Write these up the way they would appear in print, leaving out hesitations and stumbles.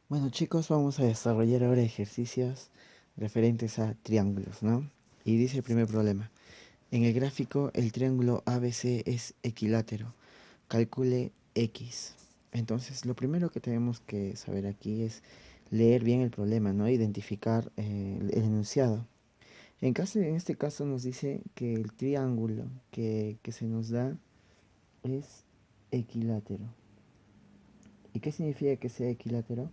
Bueno chicos, vamos a desarrollar ahora ejercicios referentes a triángulos, ¿no? Y dice el primer problema. En el gráfico, el triángulo ABC es equilátero. Calcule X. Entonces, lo primero que tenemos que saber aquí es leer bien el problema, ¿no? Identificar el enunciado. En este caso nos dice que el triángulo que se nos da es equilátero. ¿Y qué significa que sea equilátero?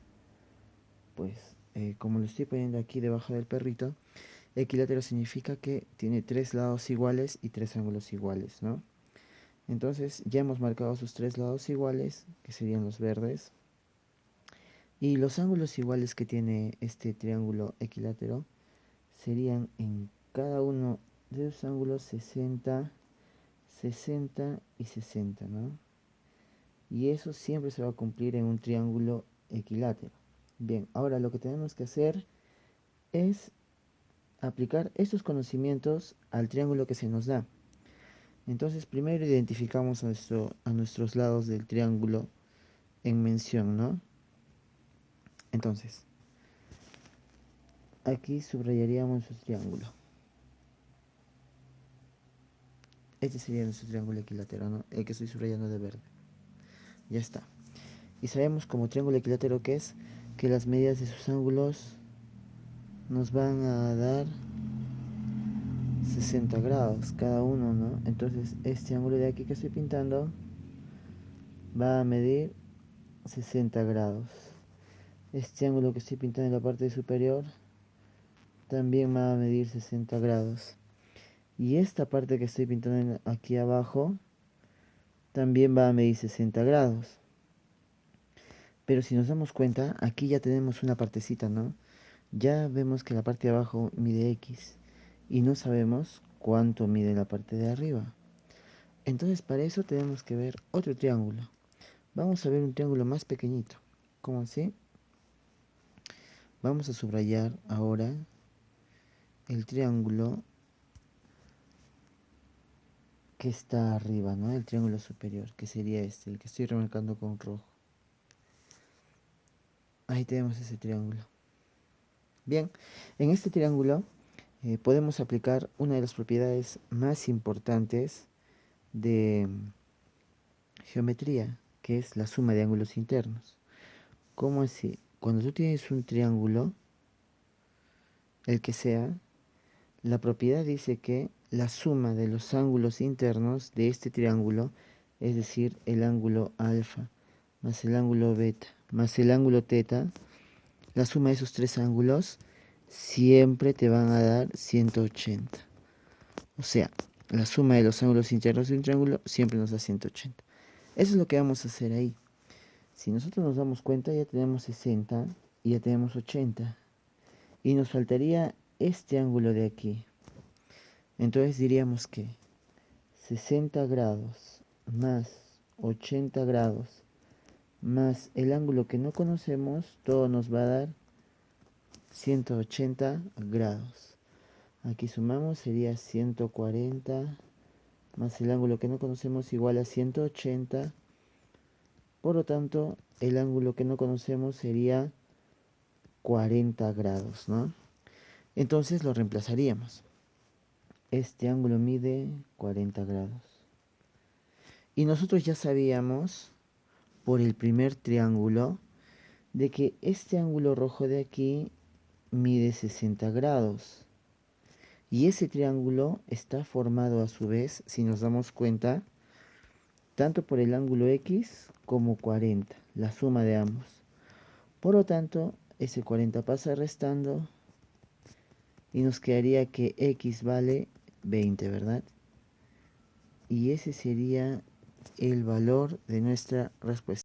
Pues como lo estoy poniendo aquí debajo del perrito, equilátero significa que tiene tres lados iguales y tres ángulos iguales, ¿no? Entonces ya hemos marcado sus tres lados iguales, que serían los verdes, y los ángulos iguales que tiene este triángulo equilátero serían en cada uno de los ángulos 60, 60 y 60, ¿no? Y eso siempre se va a cumplir en un triángulo equilátero. Bien, ahora lo que tenemos que hacer es aplicar estos conocimientos al triángulo que se nos da. Entonces primero identificamos a nuestros lados del triángulo en mención, ¿no? Entonces, aquí subrayaríamos nuestro triángulo. Este sería nuestro triángulo equilátero, ¿no? El que estoy subrayando de verde. Ya está. Y sabemos como triángulo equilátero que es que las medidas de sus ángulos nos van a dar 60 grados cada uno, ¿no? Entonces este ángulo de aquí que estoy pintando va a medir 60 grados. Este ángulo que estoy pintando en la parte superior también va a medir 60 grados. Y esta parte que estoy pintando aquí abajo también va a medir 60 grados. Pero si nos damos cuenta, aquí ya tenemos una partecita, ¿no? Ya vemos que la parte de abajo mide X y no sabemos cuánto mide la parte de arriba. Entonces para eso tenemos que ver otro triángulo. Vamos a ver un triángulo más pequeñito. ¿Cómo así? Vamos a subrayar ahora el triángulo que está arriba, ¿no? El triángulo superior, que sería este, el que estoy remarcando con rojo. Ahí tenemos ese triángulo. Bien, en este triángulo podemos aplicar una de las propiedades más importantes de geometría, que es la suma de ángulos internos. ¿Cómo así? Cuando tú tienes un triángulo, el que sea, la propiedad dice que la suma de los ángulos internos de este triángulo, es decir, el ángulo alfa más el ángulo beta más el ángulo teta, la suma de esos tres ángulos siempre te van a dar 180. O sea, la suma de los ángulos internos de un triángulo siempre nos da 180. Eso es lo que vamos a hacer ahí. Si nosotros nos damos cuenta, ya tenemos 60 y ya tenemos 80. Y nos faltaría este ángulo de aquí. Entonces diríamos que 60 grados más 80 grados más el ángulo que no conocemos, todo nos va a dar 180 grados. Aquí sumamos, sería 140 más el ángulo que no conocemos igual a 180. Por lo tanto, el ángulo que no conocemos sería 40 grados, ¿no? Entonces lo reemplazaríamos. Este ángulo mide 40 grados. Y nosotros ya sabíamos, por el primer triángulo, de que este ángulo rojo de aquí mide 60 grados. Y ese triángulo está formado a su vez, si nos damos cuenta, tanto por el ángulo X como 40, la suma de ambos. Por lo tanto, ese 40 pasa restando y nos quedaría que X vale 20, ¿verdad? Y ese sería el valor de nuestra respuesta.